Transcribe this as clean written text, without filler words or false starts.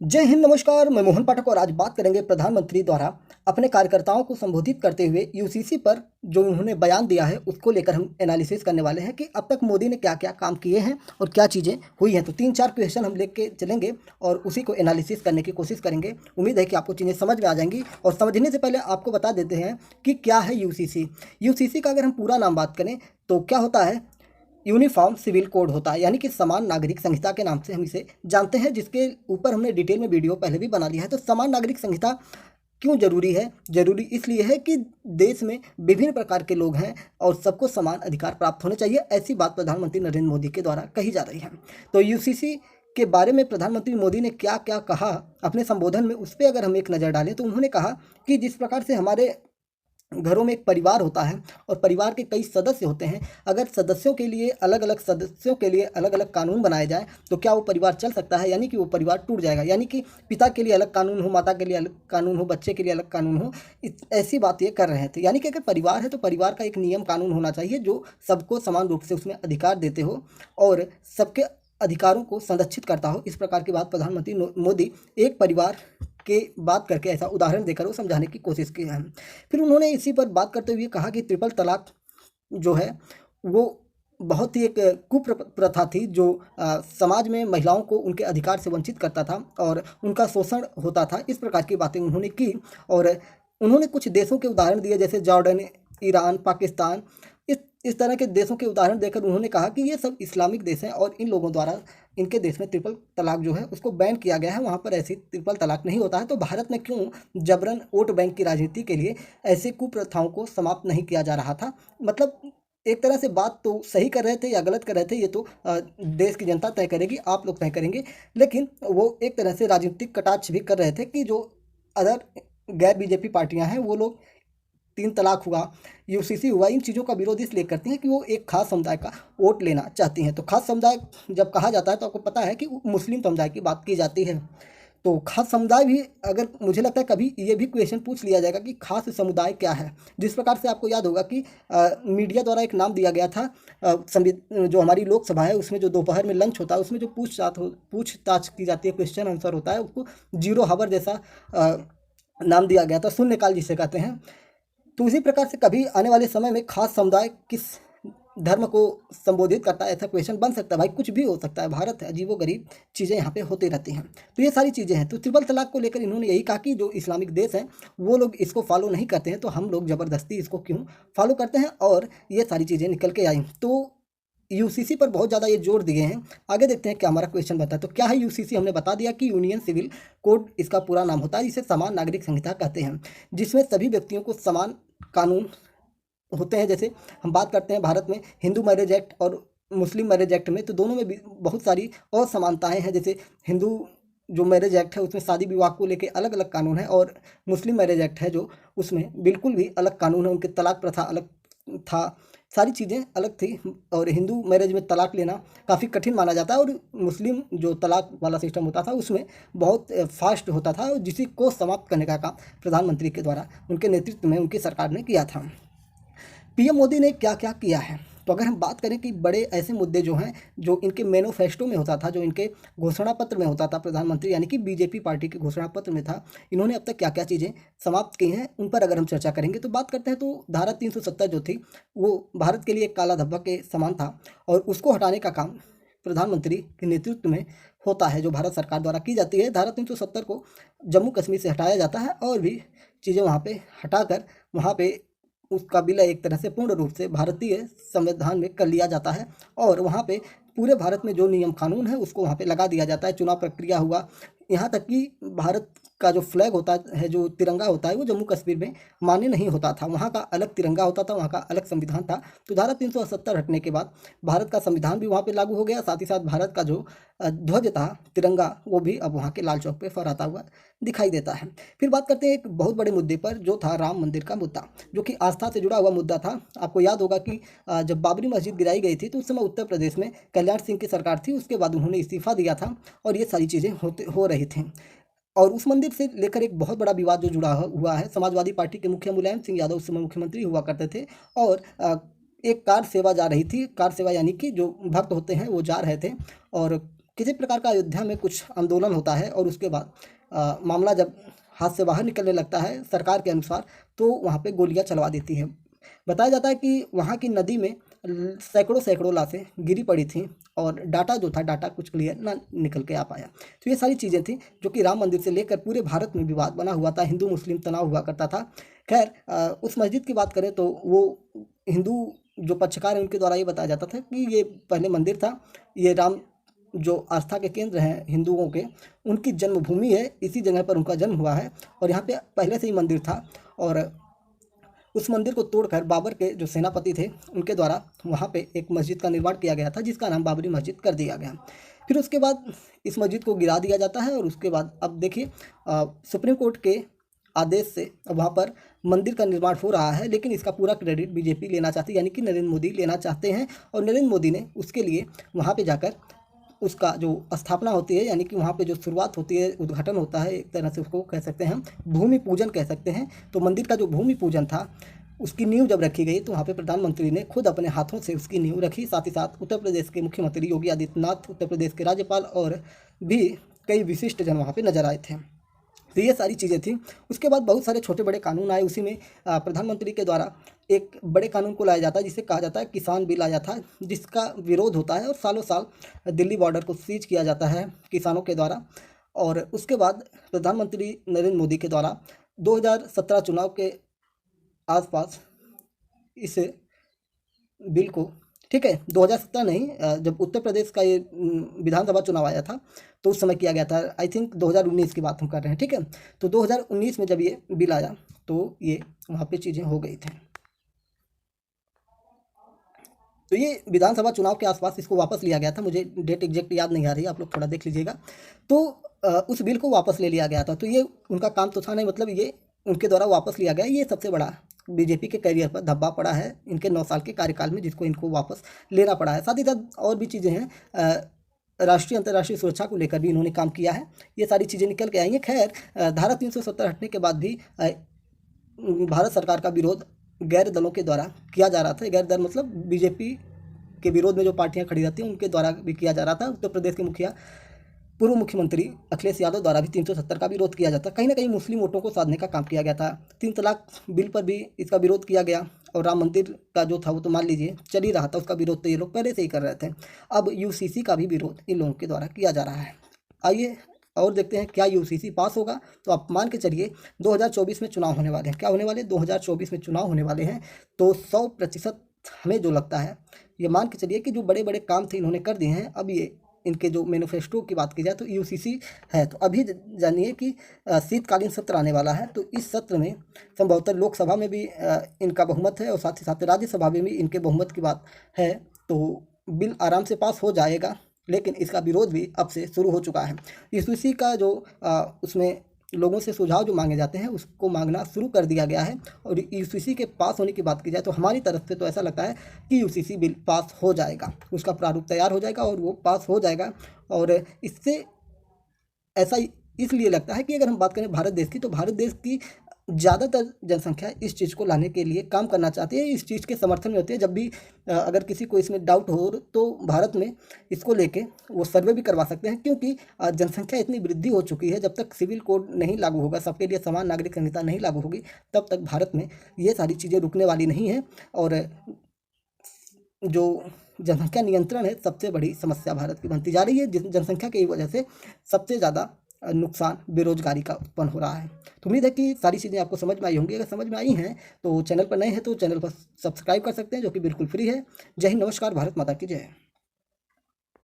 जय हिंद, नमस्कार। मैं मोहन पाठक और आज बात करेंगे प्रधानमंत्री द्वारा अपने कार्यकर्ताओं को संबोधित करते हुए यूसीसी पर जो उन्होंने बयान दिया है उसको लेकर हम एनालिसिस करने वाले हैं कि अब तक मोदी ने क्या क्या काम किए हैं और क्या चीज़ें हुई हैं। तो 3-4 क्वेश्चन हम लेके चलेंगे और उसी को एनालिसिस करने की कोशिश करेंगे। उम्मीद है कि आपको चीज़ें समझ में आ जाएंगी। और समझने से पहले आपको बता देते हैं कि क्या है यूसीसी। यूसीसी का अगर हम पूरा नाम बात करें तो क्या होता है, यूनिफॉर्म सिविल कोड होता है, यानी कि समान नागरिक संहिता के नाम से हम इसे जानते हैं, जिसके ऊपर हमने डिटेल में वीडियो पहले भी बना लिया है। तो समान नागरिक संहिता क्यों जरूरी है? जरूरी इसलिए है कि देश में विभिन्न प्रकार के लोग हैं और सबको समान अधिकार प्राप्त होने चाहिए। ऐसी बात प्रधानमंत्री नरेंद्र मोदी के द्वारा कही जा रही है। तो यूसीसी के बारे में प्रधानमंत्री मोदी ने क्या क्या कहा अपने संबोधन में, उस पर अगर हम एक नज़र डालें तो उन्होंने कहा कि जिस प्रकार से हमारे घरों में एक परिवार होता है और परिवार के कई सदस्य होते हैं, अगर सदस्यों के लिए अलग अलग कानून बनाए जाए तो क्या वो परिवार चल सकता है? यानी कि वो परिवार टूट जाएगा। यानी कि पिता के लिए अलग कानून हो, माता के लिए अलग कानून हो, बच्चे के लिए अलग कानून हो, ऐसी बात ये कर रहे थे। यानी कि अगर परिवार है तो परिवार का एक नियम कानून होना चाहिए जो सबको समान रूप से उसमें अधिकार देते हो और सबके अधिकारों को संरक्षित करता हो। इस प्रकार की बात प्रधानमंत्री मोदी एक परिवार के बात करके ऐसा उदाहरण देकर वो समझाने की कोशिश की है। फिर उन्होंने इसी पर बात करते हुए कहा कि ट्रिपल तलाक जो है वो बहुत ही एक कुप्रथा थी जो समाज में महिलाओं को उनके अधिकार से वंचित करता था और उनका शोषण होता था। इस प्रकार की बातें उन्होंने की और उन्होंने कुछ देशों के उदाहरण दिए, जैसे जॉर्डन, ईरान, पाकिस्तान। इस तरह के देशों के उदाहरण देकर उन्होंने कहा कि ये सब इस्लामिक देश हैं और इन लोगों द्वारा इनके देश में ट्रिपल तलाक जो है उसको बैन किया गया है, वहाँ पर ऐसी ट्रिपल तलाक नहीं होता है। तो भारत में क्यों जबरन वोट बैंक की राजनीति के लिए ऐसे कुप्रथाओं को समाप्त नहीं किया जा रहा था? मतलब एक तरह से बात तो सही कर रहे थे या गलत कर रहे थे, ये तो देश की जनता तय करेगी, आप लोग तय करेंगे। लेकिन वो एक तरह से राजनीतिक कटाक्ष भी कर रहे थे कि जो अदर गैर बीजेपी पार्टियां हैं वो लोग, 3 तलाक हुआ, यूसीसी हुआ, इन चीज़ों का विरोध इसलिए करती हैं कि वो एक खास समुदाय का वोट लेना चाहती हैं। तो खास समुदाय जब कहा जाता है तो आपको पता है कि मुस्लिम समुदाय की बात की जाती है। तो खास समुदाय भी, अगर मुझे लगता है कभी ये भी क्वेश्चन पूछ लिया जाएगा कि खास समुदाय क्या है। जिस प्रकार से आपको याद होगा कि मीडिया द्वारा एक नाम दिया गया था, जो हमारी लोकसभा है उसमें जो दोपहर में लंच होता है उसमें जो पूछताछ की जाती है, क्वेश्चन आंसर होता है, उसको जीरो हावर जैसा नाम दिया गया था, शून्यकाल जिसे कहते हैं। तो उसी प्रकार से कभी आने वाले समय में खास समुदाय किस धर्म को संबोधित करता है, ऐसा क्वेश्चन बन सकता है। भाई कुछ भी हो सकता है, भारत है, अजीबोगरीब चीज़ें यहाँ पे होती रहती हैं। तो ये सारी चीज़ें हैं। तो ट्रिपल तलाक को लेकर इन्होंने यही कहा कि जो इस्लामिक देश हैं वो लोग इसको फॉलो नहीं करते हैं, तो हम लोग ज़बरदस्ती इसको क्यों फॉलो करते हैं, और ये सारी चीज़ें निकल के आई। तो यूसीसी पर बहुत ज़्यादा ये जोर दिए हैं। आगे देखते हैं क्या हमारा क्वेश्चन बनता है। तो क्या है यूसीसी? हमने बता दिया कि यूनियन सिविल कोड इसका पूरा नाम होता है, जिसे समान नागरिक संहिता कहते हैं, जिसमें सभी व्यक्तियों को समान कानून होते हैं। जैसे हम बात करते हैं भारत में हिंदू मैरिज एक्ट और मुस्लिम मैरिज एक्ट में, तो दोनों में भी बहुत सारी असमानताएं हैं। जैसे हिंदू जो मैरिज एक्ट है उसमें शादी विवाह को लेके अलग अलग कानून है, और मुस्लिम मैरिज एक्ट है जो उसमें बिल्कुल भी अलग कानून है, उनके तलाक प्रथा अलग था, सारी चीज़ें अलग थी। और हिंदू मैरिज में तलाक लेना काफ़ी कठिन माना जाता है, और मुस्लिम जो तलाक वाला सिस्टम होता था उसमें बहुत फास्ट होता था, और जिसी को समाप्त करने का काम प्रधानमंत्री के द्वारा उनके नेतृत्व में उनकी सरकार ने किया था। पीएम मोदी ने क्या क्या किया है? तो अगर हम बात करें कि बड़े ऐसे मुद्दे जो हैं जो इनके मैनिफेस्टो में होता था, जो इनके घोषणा पत्र में होता था, प्रधानमंत्री यानी कि बीजेपी पार्टी के घोषणा पत्र में था, इन्होंने अब तक क्या क्या चीज़ें समाप्त की हैं उन पर अगर हम चर्चा करेंगे तो बात करते हैं। तो धारा 370 जो थी वो भारत के लिए एक काला धब्बा के समान था, और उसको हटाने का काम प्रधानमंत्री के नेतृत्व में होता है, जो भारत सरकार द्वारा की जाती है। धारा 370 को जम्मू कश्मीर से हटाया जाता है और भी चीज़ें वहाँ पे हटाकर वहाँ पे उसका विलय एक तरह से पूर्ण रूप से भारतीय संविधान में कर लिया जाता है, और वहाँ पे पूरे भारत में जो नियम कानून है उसको वहाँ पे लगा दिया जाता है। चुनाव प्रक्रिया हुआ, यहाँ तक कि भारत का जो फ्लैग होता है, जो तिरंगा होता है, वो जम्मू कश्मीर में मान्य नहीं होता था। वहाँ का अलग तिरंगा होता था, वहाँ का अलग संविधान था। तो धारा 370 हटने के बाद भारत का संविधान भी वहाँ पे लागू हो गया, साथ ही साथ भारत का जो ध्वज था, तिरंगा, वो भी अब वहाँ के लाल चौक पे फहराता हुआ दिखाई देता है। फिर बात करते हैं एक बहुत बड़े मुद्दे पर, जो था राम मंदिर का मुद्दा, जो कि आस्था से जुड़ा हुआ मुद्दा था। आपको याद होगा कि जब बाबरी मस्जिद गिराई गई थी तो उस समय उत्तर प्रदेश में कल्याण सिंह की सरकार थी, उसके बाद उन्होंने इस्तीफा दिया था और ये सारी चीज़ें हो रही थी। और उस मंदिर से लेकर एक बहुत बड़ा विवाद जो जुड़ा हुआ है। समाजवादी पार्टी के मुखिया मुलायम सिंह यादव उस समय मुख्यमंत्री हुआ करते थे, और एक कार सेवा जा रही थी। कार सेवा यानी कि जो भक्त होते हैं वो जा रहे थे, और किसी प्रकार का अयोध्या में कुछ आंदोलन होता है और उसके बाद मामला जब हाथ से बाहर निकलने लगता है सरकार के अनुसार, तो वहाँ पे गोलियाँ चलवा देती है। बताया जाता है कि वहाँ की नदी में सैकड़ों सैकड़ों लाशें गिरी पड़ी थीं और डाटा जो था, डाटा कुछ क्लियर ना निकल के आ पाया। तो ये सारी चीज़ें थी जो कि राम मंदिर से लेकर पूरे भारत में विवाद बना हुआ था, हिंदू मुस्लिम तनाव हुआ करता था। खैर उस मस्जिद की बात करें तो वो हिंदू जो पक्षकार हैं उनके द्वारा ये बताया जाता था कि ये पहले मंदिर था, ये राम जो आस्था के केंद्र हैं हिंदुओं के, उनकी जन्मभूमि है, इसी जगह पर उनका जन्म हुआ है और यहाँ पे पहले से ही मंदिर था। और उस मंदिर को तोड़कर बाबर के जो सेनापति थे उनके द्वारा वहाँ पे एक मस्जिद का निर्माण किया गया था, जिसका नाम बाबरी मस्जिद कर दिया गया। फिर उसके बाद इस मस्जिद को गिरा दिया जाता है और उसके बाद अब देखिए सुप्रीम कोर्ट के आदेश से वहाँ पर मंदिर का निर्माण हो रहा है, लेकिन इसका पूरा क्रेडिट बीजेपी लेना चाहती है, यानी कि नरेंद्र मोदी लेना चाहते हैं। और नरेंद्र मोदी ने उसके लिए वहाँ पे जाकर उसका जो स्थापना होती है, यानी कि वहाँ पे जो शुरुआत होती है, उद्घाटन होता है, एक तरह से उसको कह सकते हैं हम भूमि पूजन कह सकते हैं। तो मंदिर का जो भूमि पूजन था उसकी नींव जब रखी गई तो वहाँ पे प्रधानमंत्री ने खुद अपने हाथों से उसकी नींव रखी। साथ ही साथ उत्तर प्रदेश के मुख्यमंत्री योगी आदित्यनाथ, उत्तर प्रदेश के राज्यपाल और भी कई विशिष्ट जन वहाँ पे नजर आए थे। तो ये सारी चीज़ें थी। उसके बाद बहुत सारे छोटे बड़े कानून आए, उसी में प्रधानमंत्री के द्वारा एक बड़े कानून को लाया जाता है जिसे कहा जाता है किसान बिल आया था, जिसका विरोध होता है और सालों साल दिल्ली बॉर्डर को सीज किया जाता है किसानों के द्वारा। और उसके बाद प्रधानमंत्री नरेंद्र मोदी के द्वारा 2017 चुनाव के आसपास इस बिल को, ठीक है 2017 नहीं, जब उत्तर प्रदेश का ये विधानसभा चुनाव आया था तो उस समय किया गया था। आई थिंक 2019 की बात हम कर रहे हैं, ठीक है। तो 2019 में जब ये बिल आया तो ये वहाँ पे चीज़ें हो गई थी। तो ये विधानसभा चुनाव के आसपास इसको वापस लिया गया था, मुझे डेट एग्जैक्ट याद नहीं आ रही, आप लोग थोड़ा देख लीजिएगा। तो उस बिल को वापस ले लिया गया था। तो ये उनका काम तो था नहीं, मतलब ये उनके द्वारा वापस लिया गया। ये सबसे बड़ा बीजेपी के करियर पर धब्बा पड़ा है इनके 9 साल के कार्यकाल में, जिसको इनको वापस लेना पड़ा है। साथ ही साथ और भी चीज़ें हैं, राष्ट्रीय अंतर्राष्ट्रीय सुरक्षा को लेकर भी इन्होंने काम किया है। ये सारी चीज़ें निकल के आई हैं। खैर धारा 370 हटने के बाद भी भारत सरकार का विरोध गैर दलों के द्वारा किया जा रहा था। गैर दल मतलब बीजेपी के विरोध में जो पार्टियां खड़ी रहती हैं उनके द्वारा भी किया जा रहा था। उत्तर प्रदेश के पूर्व मुख्यमंत्री अखिलेश यादव द्वारा भी 370 का विरोध किया जाता। कहीं ना कहीं मुस्लिम वोटों को साधने का काम किया गया था। 3 तलाक बिल पर भी इसका विरोध किया गया और राम मंदिर का जो था वो तो मान लीजिए चल ही रहा था, उसका विरोध तो ये लोग पहले से ही कर रहे थे। अब यूसीसी का भी विरोध इन लोगों के द्वारा किया जा रहा है। आइए और देखते हैं क्या यूसीसी पास होगा। तो आप मान के चलिए 2024 में चुनाव होने वाले हैं। क्या होने वाले, 2024 में चुनाव होने वाले हैं। तो 100% हमें जो लगता है, ये मान के चलिए कि जो बड़े बड़े काम थे इन्होंने कर दिए हैं। अब ये इनके जो मैनिफेस्टो की बात की जाए तो यूसीसी है। तो अभी जानिए कि शीतकालीन सत्र आने वाला है। तो इस सत्र में संभवतः लोकसभा में भी इनका बहुमत है और साथ ही साथ राज्यसभा में भी इनके बहुमत की बात है। तो बिल आराम से पास हो जाएगा, लेकिन इसका विरोध भी अब से शुरू हो चुका है। यूसीसी का जो उसमें लोगों से सुझाव जो मांगे जाते हैं उसको मांगना शुरू कर दिया गया है। और यूसीसी के पास होने की बात की जाए तो हमारी तरफ से तो ऐसा लगता है कि यूसीसी बिल पास हो जाएगा, उसका प्रारूप तैयार हो जाएगा और वो पास हो जाएगा। और इससे ऐसा इसलिए लगता है कि अगर हम बात करें भारत देश की, तो भारत देश की ज़्यादातर जनसंख्या इस चीज़ को लाने के लिए काम करना चाहती है, इस चीज़ के समर्थन में होती है। जब भी अगर किसी को इसमें डाउट हो तो भारत में इसको लेके वो सर्वे भी करवा सकते हैं, क्योंकि जनसंख्या इतनी वृद्धि हो चुकी है। जब तक सिविल कोड नहीं लागू होगा, सबके लिए समान नागरिक संहिता नहीं लागू होगी, तब तक भारत में ये सारी चीज़ें रुकने वाली नहीं है। और जो जनसंख्या नियंत्रण है सबसे बड़ी समस्या भारत की बनती जा रही है, जिस जनसंख्या की वजह से सबसे ज़्यादा नुकसान बेरोजगारी का उत्पन्न हो रहा है। तो उम्मीद है कि सारी चीज़ें आपको समझ में आई होंगी। अगर समझ में आई हैं तो चैनल पर नए हैं तो चैनल पर सब्सक्राइब कर सकते हैं, जो कि बिल्कुल फ्री है। जय हिंद, नमस्कार, भारत माता की जय।